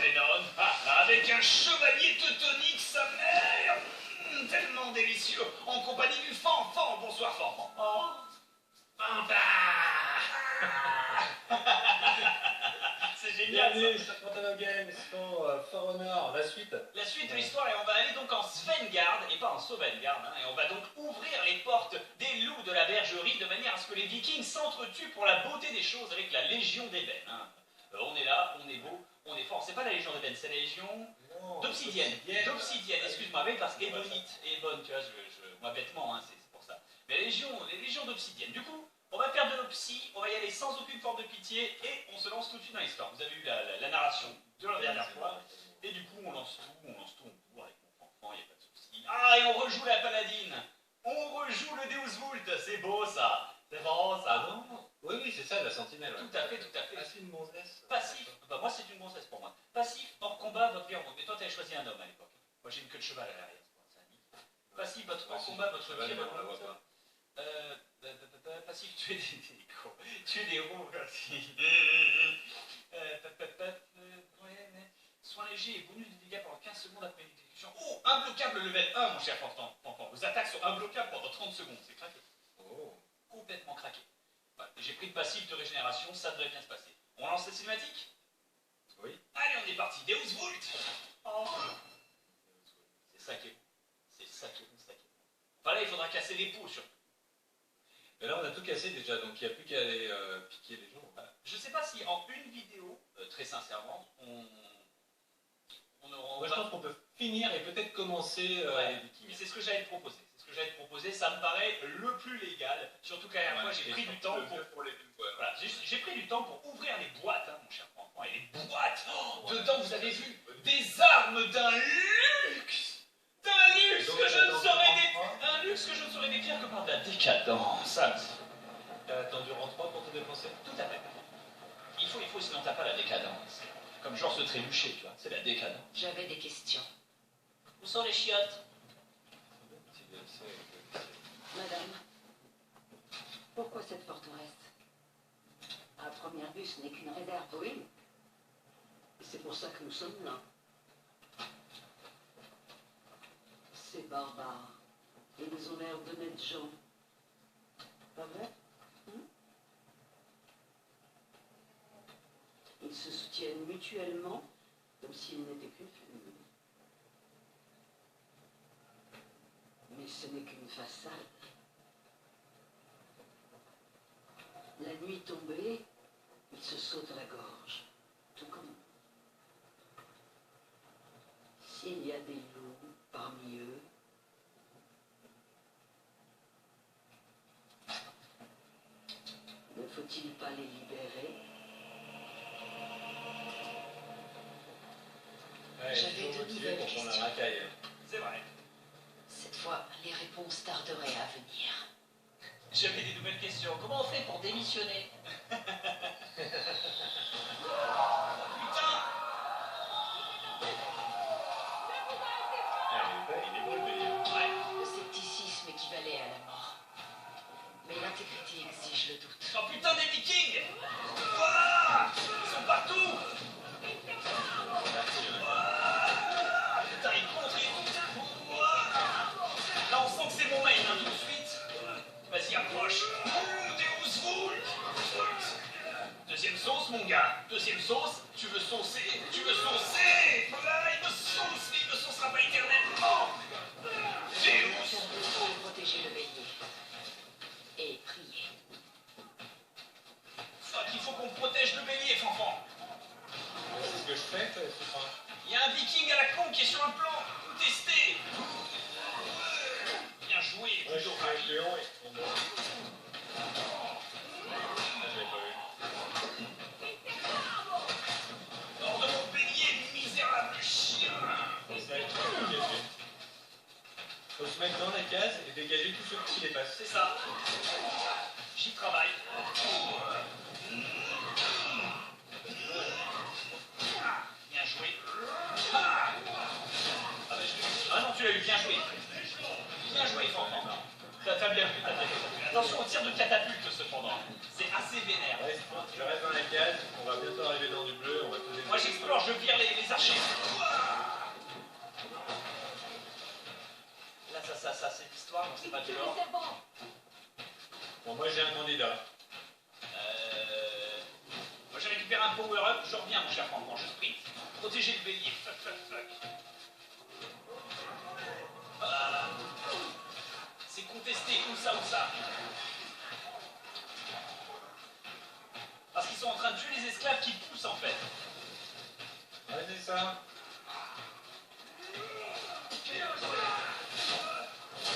Lennon, avec un chevalier teutonique, sa mère. Tellement délicieux, en compagnie du fanfan. Bonsoir, fanfan. Oh. C'est génial. Bienvenue sur Fantano Games pour For Honor, la suite. La suite de l'histoire, et on va aller donc en Svengard, et pas en Sovngarde, hein, et on va donc ouvrir les portes des loups de la bergerie de manière à ce que les Vikings s'entretuent pour la beauté des choses avec la Légion d'Ébène. Hein. On est là, on est beau, on est fort. C'est pas la Légion d'Ébène, c'est la Légion d'Obsidienne. D'Obsidienne, excuse-moi, oui, parce qu'ébonite et bonne, tu vois, moi bêtement, hein, c'est pour ça. Mais les légions d'Obsidienne. Du coup, on va faire de l'Opsi, on va y aller sans aucune forme de pitié, et on se lance tout de suite dans l'histoire. Vous avez eu la narration de la dernière fois, et du coup, on lance tout, on bourre avec mon enfant, il n'y a pas de souci. Ah, et on rejoue la paladine. On rejoue le Deus Vult, c'est beau ça. C'est bon ça, non? Oui, c'est ça, la sentinelle. Tout à fait, tout à fait. Ah, c'est une gonzesse. Passif, bah moi c'est une gonzesse pour moi. Passif, hors combat, votre pire monde. Mais toi t'avais choisi un homme à l'époque. Moi j'ai une queue de cheval à l'arrière. Passif, votre hors combat, votre pire monde. Passif, tuer des roues. Soin léger et bonus de dégâts pendant 15 secondes après une exécution. Oh, imbloquable level 1, mon cher fanfan. Vos attaques sont imbloquables pendant 30 secondes. C'est craqué. Oh, complètement craqué. Voilà. J'ai pris de passif de régénération, ça devrait bien se passer. On lance la cinématique? Oui. Allez, on est parti. Deus Vult. Oh. C'est ça qui est bon. C'est ça qui est bon, Enfin là, il faudra casser les pots, surtout. Mais là, on a tout cassé déjà, donc il n'y a plus qu'à aller piquer les gens. Je sais pas si en une vidéo, très sincèrement, Moi, je pense qu'on peut finir et peut-être commencer les Vikings. C'est ce que j'allais te proposer. Ça me paraît le plus légal. Surtout qu'à la fois, j'ai pris du temps pour les voilà, j'ai pris du temps pour ouvrir les boîtes, hein, mon cher enfant. Et les boîtes, dedans, vous avez vu des armes d'un luxe. Un luxe que je ne saurais décrire que par de la décadence. T'as attendu rang 3 pour te dépenser? Tout à fait. Il faut, sinon t'as pas la décadence. Comme genre se trébucher, tu vois, c'est la décadence. J'avais des questions. Où sont les chiottes? Madame, pourquoi cette forteresse? À première vue, ce n'est qu'une réserve, oui. Et c'est pour ça que nous sommes là. Ces barbares, ils ont l'air d'honnêtes gens. Pas vrai? Ils se soutiennent mutuellement, comme s'ils n'étaient qu'une famille. Mais ce n'est qu'une façade. La nuit tombée, ils se sautent la gorge, tout comme nous. S'il y a des loups parmi eux, ne faut-il pas les libérer? J'avais de nouvelles questions. C'est vrai. Cette fois, les réponses tarderaient à venir. J'avais des nouvelles questions. Comment on fait pour démissionner? Putain! Il est beau le délire. Ouais. Le scepticisme équivalait à la mort. Mais l'intégrité exige le doute. Oh putain, des Vikings! Ouah, ils sont partout! Ouah, putain, ils contrent et tout. Ouah. Là, on sent que c'est mon main, hein, tout de suite. Vas-y, approche. Deus Vult. Deuxième sauce, mon gars. Deuxième sauce. Tu veux saucer? Voilà, il me sauce, mais il me saucera pas éternellement. Deus. Pour protéger le bélier. Et prier. Fuck, il faut qu'on protège le bélier, fanfan. C'est ce que je fais, toi, c'est pas... Il y a un viking à la con qui est sur un plan. Testez. Bien joué, plutôt ravi. Hors de mon bélier, misérable chien. Faut se mettre dans la case et dégager tous ceux qui les passent. C'est ça. J'y travaille. Bien joué. Ah non, tu l'as eu, bien joué. Bien joué, fanfan. T'as bien vu. Attention au tir de catapulte, cependant. C'est assez vénère. Ouais, je reste dans la case, on va bientôt arriver dans du bleu, on va poser... Moi, j'explore, je vire les archers. marché. Là, ça, c'est l'histoire, donc c'est pas du lore. Bon, moi j'ai un candidat. Moi, j'ai récupéré un power-up, je reviens, mon cher Franck, je sprint. Protéger le bélier, fuck. Ah. C'est contesté, où ça. Parce qu'ils sont en train de tuer les esclaves qui poussent, en fait. Ouais, c'est ça.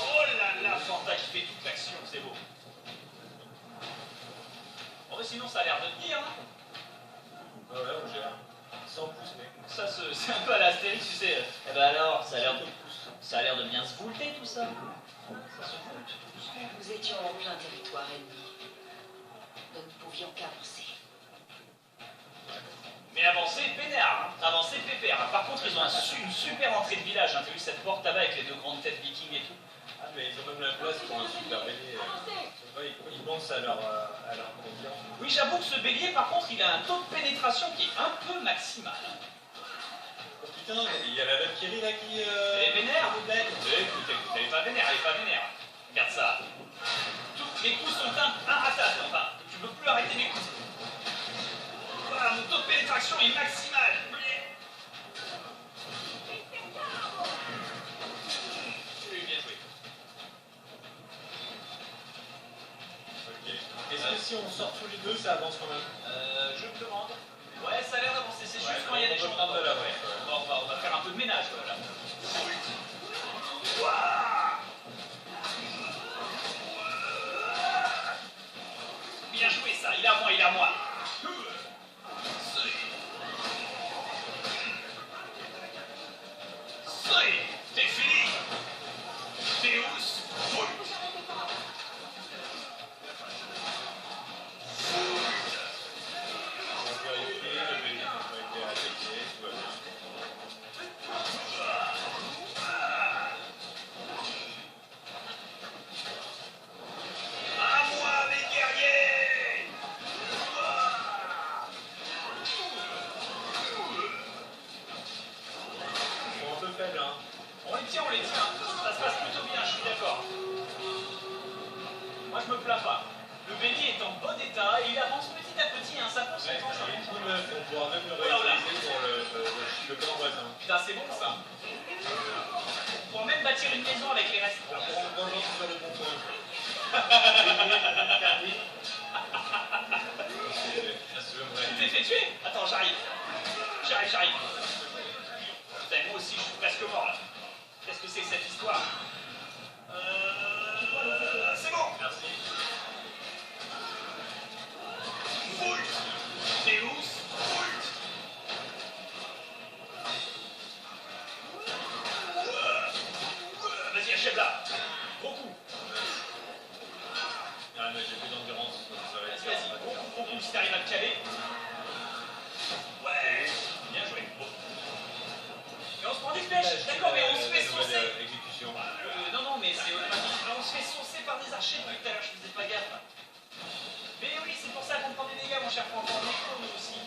Oh là là, Fanta qui fait toute l'action, c'est beau. Bon, mais sinon, ça a l'air de tenir, hein. Ah ouais, on gère. Sans pouce, mec. Ça, c'est un peu à l'Astérix, tu sais. Eh ben alors, ça a l'air de bien se voulter, tout ça. Ça se voulte. Nous étions en plein territoire ennemi. Nous ne pouvions qu'avancer. Mais avancer peinard, hein. Avancer pépère. Par contre, ils ont une super entrée de village. Hein. T'as vu cette porte là-bas avec les deux grandes têtes vikings et tout. Ah, mais ils ont même la place pour un super bélier. Ils pensent à leur confiance. Oui, j'avoue que ce bélier, par contre, il a un taux de pénétration qui est un peu maximal. Oh putain, il y a la Valkyrie là qui. Elle est vénère, vous êtes. Écoute, elle est pas vénère, Regarde ça. Tous les coups sont inratables. Enfin, tu peux plus arrêter mes coups. Voilà, mon taux de pénétration est maximal. Oui, bien joué. Ok. Est-ce que si on sort tous les deux, ça avance quand même? Je me demande. Ouais, ça a l'air d'avancer. C'est juste quand il y a des gens. prendre de la On va faire un peu de ménage, voilà. Ouah. Bien joué, ça. Il est à moi. T'es fini. Deus Vult. On va vérifier, le bélier n'a pas été attaqué, tout va bien. À moi, mes guerriers. Ils sont un peu faibles, hein. On les tient. Ça se passe plutôt bien, je suis d'accord. Moi, je me plains pas. Le bélier est en bon état et il avance petit à petit, hein, ça prend son Ouais, temps. Ça. il est tout neuf, on pourra même le Oh là là. réutiliser pour le camp voisin. Putain, c'est bon ça. On pourra même bâtir une maison avec les restes. On prend le bonjour sur le bon point. Tu t'es fait tuer? Attends, j'arrive. Putain, moi aussi, je suis presque mort là. Qu'est-ce que c'est que cette histoire? C'est bon. Merci. Vult. Deus Vult. Vas-y, achève-la. Gros coup. Ah, mais j'ai plus d'endurance, donc ça va être Vas-y, gros coup si t'arrives à te caler. Ouais. Bien joué. Et on se prend des flèches. D'accord, mais on se fait saucer. Exécution. Non, mais c'est automatique. On se fait saucer par des archers depuis tout à l'heure, je faisais pas gaffe. Mais oui, c'est pour ça qu'on prend des dégâts, mon cher Franck. On est con, nous aussi.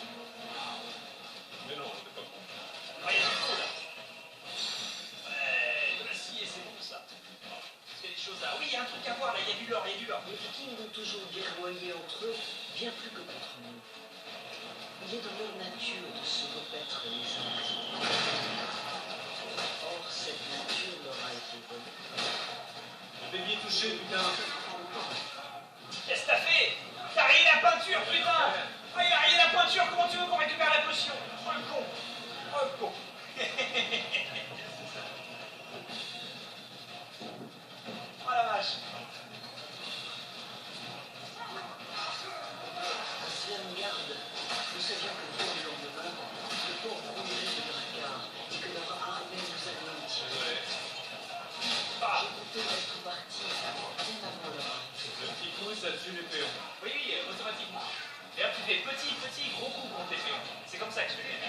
Mais non, c'est pas con. Ah, il y a du faux là. Ouais, de la scie, c'est bon ça. Parce qu'il y a des choses là. Oui, il y a un truc à voir là, il y a du lore. Les Vikings ont toujours guerroyé entre eux, bien plus que contre nous. Il est dans leur nature de se repaître les uns les autres. Or, cette nature leur a été donnée. Le bélier touché, putain. Qu'est-ce que t'as fait? T'as rayé la peinture, putain! Ah, il a rayé la peinture, comment tu veux qu'on récupère la potion? Oh le con! Oh le con! Oh la vache! Svengarde, nous savions que pour le lendemain, le port brûlerait de Drakkar et que leur armée nous anéantirait. Désolé. Ah, J'ai compté être parti bien avant leur arrivée. Le petit coup, ça tue les péons. oui, automatiquement. D'ailleurs, tu fais petit, gros coup contre tes féons. C'est comme ça que je fais.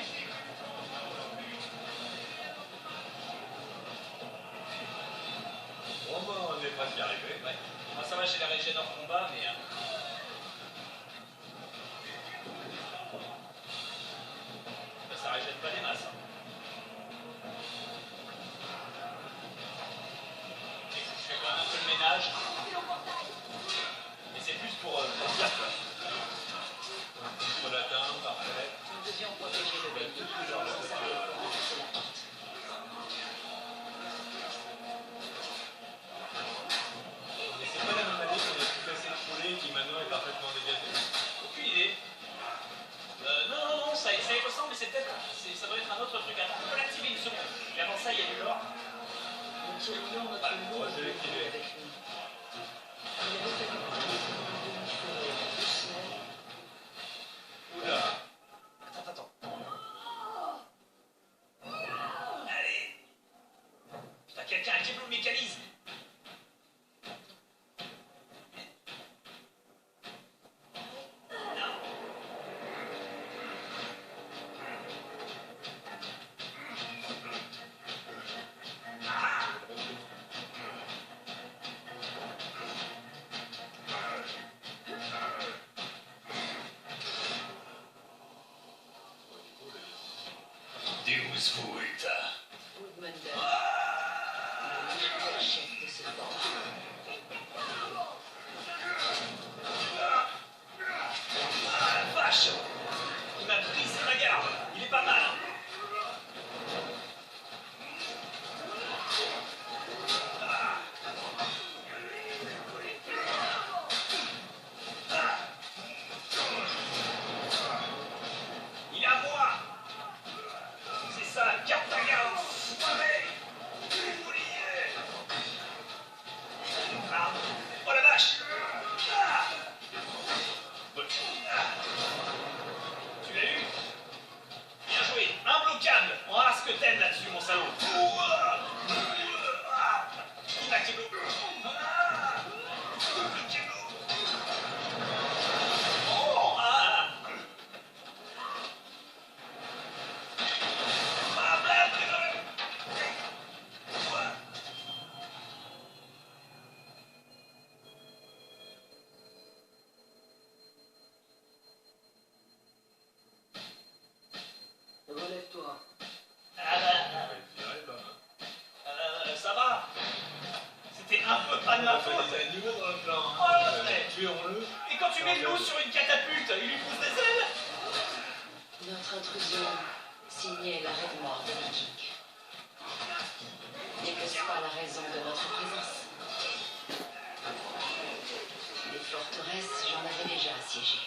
Bon, bah, on est presque arrivé. Ouais. Moi, ça va, j'ai la régène hors combat, mais. Ça régène pas des masses. Hein. truc. Attends, on peut l'activer une seconde. Et avant ça, il y a de l'or. Nous tirions notre Voilà, lourde je l'ai épée activé. avec nous. Il avait fallu prendre un demi-feu et 2 semaines. Oula. Attends. Allez. Putain, quelqu'un active le mécanisme. Non. Deus vult. Woodman le virtuel chef de ce bord. Ah la vache. Il m'a brisé ma garde. Il est pas mal. Hein. Il est à moi. C'est ça, garde ta garde. Ouais. Oubliez. Ah. Oh la vache. Ah. Tu l'as eu? Bien joué. Imbloquable. On a ce que t'aimes là-dessus, mon salaud. Active l'eau. Oh, ah. Relève-toi. Ça va. C'était un peu pas de ma On fait faute. des animaux dans le plan. Oh, Hein. ouais. Tuons-le. Et quand tu mets l'eau sur une catapulte, il lui pousse des ailes. Notre intrusion signait l'arrêt de mort de Viking. Et que soit la raison de notre présence. Les forteresses, j'en avais déjà assiégé.